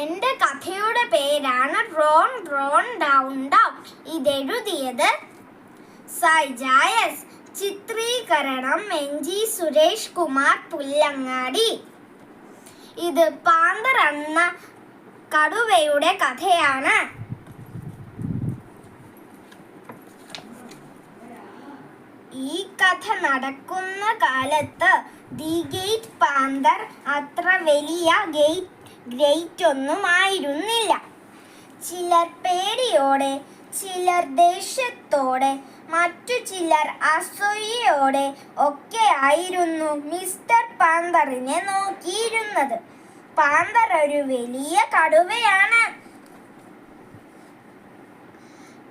എന്റെ കഥയുടെ പേരാണ് റോൺ റോൺ ഡൗൺ ഡൗൺ. ഇതെഴുതിയത് സൈജായസ്. ചിത്രീകരണം NG സുരേഷ് കുമാർ പുല്ലങ്ങാടി. ഇത് പാന്തർ എന്ന കടുവയുടെ കഥയാണ്. ഈ കഥ നടക്കുന്ന കാലത്ത് ദി ഗ്രേറ്റ് പാന്തർ അത്ര വലിയ ഗ്രേറ്റ് ഒന്നും ആയിരുന്നില്ല. ചിലർ പേടിയോടെ, ചിലർ ദേഷ്യത്തോടെ, മറ്റു ചിലർ അസൂയയോടെ ഒക്കെ ആയിരുന്നു മിസ്റ്റർ പാന്തറിനെ നോക്കിയിരുന്നത്. പാന്തർ ഒരു വലിയ കടുവയാണ്.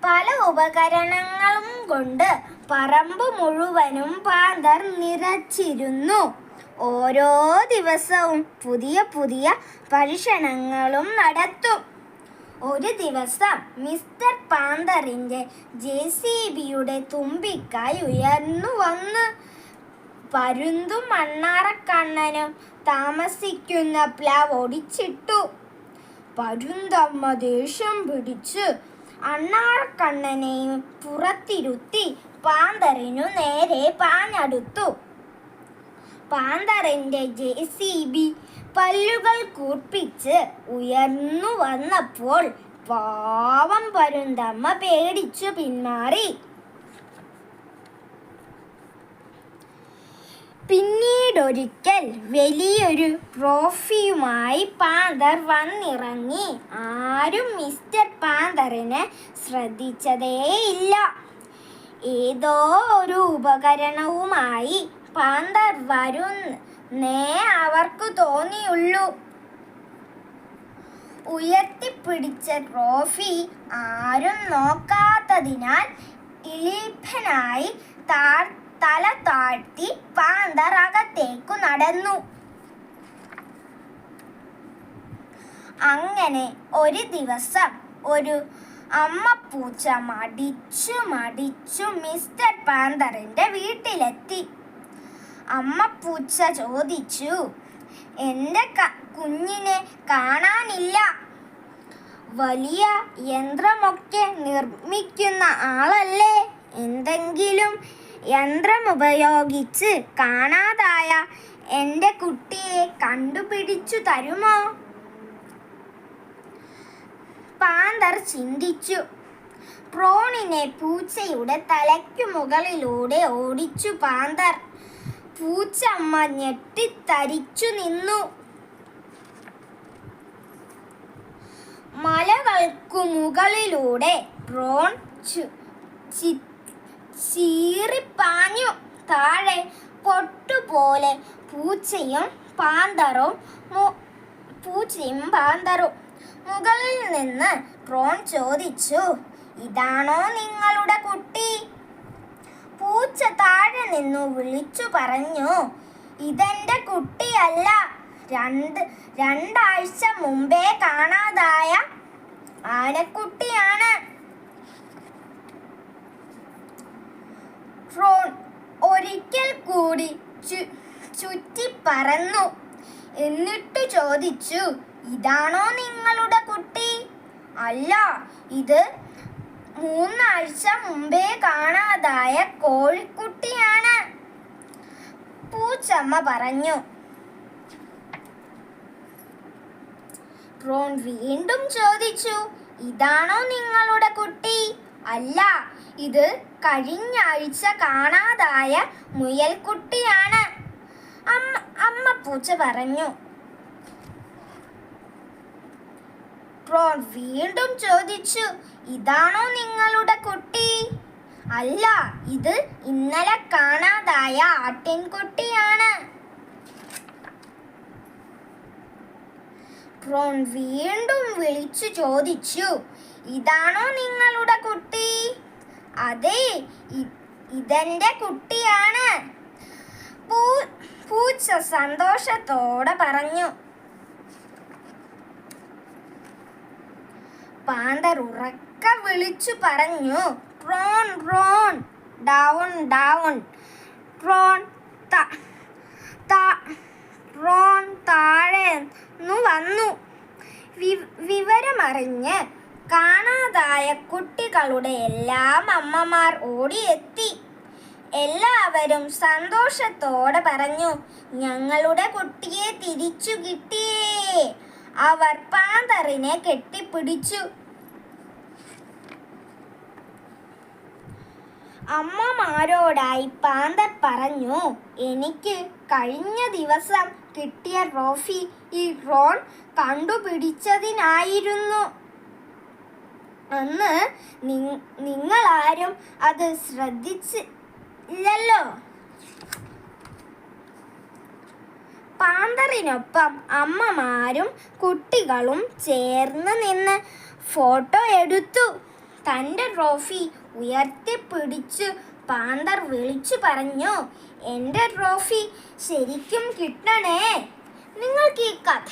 പല ഉപകരണങ്ങളും കൊണ്ട് പറമ്പ് മുഴുവനും പാന്തർ നിറച്ചിരുന്നു. ഓരോ ദിവസവും പുതിയ പുതിയ പരീക്ഷണങ്ങളും നടത്തും. ഒരു ദിവസം മിസ്റ്റർ പാന്തറിന്റെ JCBയുടെ തുമ്പിക്കായ് ഉയർന്നു വന്ന് പരുന്തും മണ്ണാറക്കണ്ണനും താമസിക്കുന്ന പ്ലാവ് ഒടിച്ചിട്ടു. പരുന്തമ്മ ദേഷ്യം പിടിച്ച് അണ്ണാറക്കണ്ണനെയും പുറത്തിരുത്തി പാന്തറിനു നേരെ പാഞ്ഞടുത്തു. പാന്തറിന്റെ JCB പല്ലുകൾ കൂർപ്പിച്ച് ഉയർന്നു വന്നപ്പോൾ പാവം പരുന്തമ്മ പേടിച്ചു പിന്മാറി. പിന്നീടൊരിക്കൽ വലിയൊരു ട്രോഫിയുമായി പാന്തർ വന്നിറങ്ങി. ആരും മിസ്റ്റർ പാന്തറിനെ ശ്രദ്ധിച്ചതേയില്ല. ഏതോ ഒരു ഉപകരണവുമായി പാന്തർ വരുന്നേ അവർക്ക് തോന്നിയുള്ളൂ. ഉയർത്തിപ്പിടിച്ച ട്രോഫി ആരും നോക്കാത്തതിനാൽ ഇളിഭനായി തല താഴ്ത്തി പാന്തർ അകത്തേക്കു നടന്നു. അങ്ങനെ ഒരു ദിവസം ഒരു അമ്മപ്പൂച്ച മടിച്ചു മിസ്റ്റർ പാന്തറിന്റെ വീട്ടിലെത്തി. അമ്മപ്പൂച്ച ചോദിച്ചു, "എന്റെ കുഞ്ഞിനെ കാണാനില്ല. വലിയ യന്ത്രമൊക്കെ നിർമ്മിക്കുന്ന ആളല്ലേ? എന്തെങ്കിലും യന്ത്രമുപയോഗിച്ച് കാണാതായ എന്റെ കുട്ടിയെ കണ്ടുപിടിച്ചു തരുമോ?" പാന്തർ ചിന്തിച്ചു. പ്രോണിനെ പൂച്ചയുടെ തലയ്ക്കു മുകളിലൂടെ ഓടിച്ചു പാന്തർ. പൂച്ചമ്മ ഞെട്ടിത്തരിച്ചു നിന്നു. മലകൾക്കു മുകളിലൂടെ പ്രോൺ ചീറിപ്പാഞ്ഞു. താഴെ പൊട്ടുപോലെ പൂച്ചയും പാന്തറും. മുകളിൽ നിന്ന് പ്രോൺ ചോദിച്ചു, "ഇതാണോ നിങ്ങളുടെ കുട്ടി?" പൂച്ച താഴെ നിന്നു വിളിച്ചു പറഞ്ഞു, "ഇതെന്റെ കുട്ടിയല്ല. രണ്ടാഴ്ച മുമ്പേ കാണാതായ ആനക്കുട്ടിയാണ്." പ്രോൺ ഒരിക്കൽ കൂടി ചുറ്റിപ്പറന്നു. എന്നിട്ടു ചോദിച്ചു, "ഇതാണോ നിങ്ങളുടെ കുട്ടി?" "അല്ല, ഇത് 3 ആഴ്ച മുമ്പേ കാണാതായ കോഴിക്കുട്ടിയാണ്," പൂച്ചമ്മ പറഞ്ഞു. പ്രോൺ വീണ്ടും ചോദിച്ചു, "ഇതാണോ നിങ്ങളുടെ കുട്ടി?" "അല്ല, ഇത് കഴിഞ്ഞ ആഴ്ച കാണാതായ മുയൽക്കുട്ടിയാണ്," അമ്മ പൂച്ച പറഞ്ഞു. പ്രോൺ വീണ്ടും ചോദിച്ചു, "ഇതാണോ നിങ്ങളുടെ കുട്ടി?" "അല്ല, ഇത് ഇന്നലെ കാണാതായ ആട്ടിൻകുട്ടിയാണ്." പ്രോൺ വീണ്ടും വിളിച്ചു ചോദിച്ചു, "ഇതാണോ നിങ്ങളുടെ കുട്ടി?" "അതെ, ഇതെന്റെ കുട്ടിയാണ്," പൂച്ച സന്തോഷത്തോടെ പറഞ്ഞു. പാന്തർ ഉറക്കെ വിളിച്ചു പറഞ്ഞു, "Ron Ron down down." Ron അറിഞ്ഞ് കാണാതായ കുട്ടികളുടെ എല്ലാം അമ്മമാർ ഓടിയെത്തി. എല്ലാവരും സന്തോഷത്തോടെ പറഞ്ഞു, ഞങ്ങളുടെ കുട്ടിയെ തിരിച്ചു കിട്ടിയേ. അവർ പാന്തറിനെ കെട്ടിപ്പിടിച്ചു. അമ്മമാരോടായി പാന്തർ പറഞ്ഞു, എനിക്ക് കഴിഞ്ഞ ദിവസം കിട്ടിയ ട്രോഫി ഈ റോൺ കണ്ടുപിടിച്ചതിനായിരുന്നു. അന്ന് നിങ്ങളാരും അത് ശ്രദ്ധിച്ചില്ലല്ലോ. പാന്തറിനൊപ്പം അമ്മമാരും കുട്ടികളും ചേർന്ന് നിന്ന് ഫോട്ടോ എടുത്തു. തൻ്റെ ട്രോഫി ഉയർത്തിപ്പിടിച്ച് പാന്തർ വിളിച്ചു പറഞ്ഞു, എൻ്റെ ട്രോഫി ശരിക്കും കിട്ടണേ. നിങ്ങൾക്ക് ഈ കഥ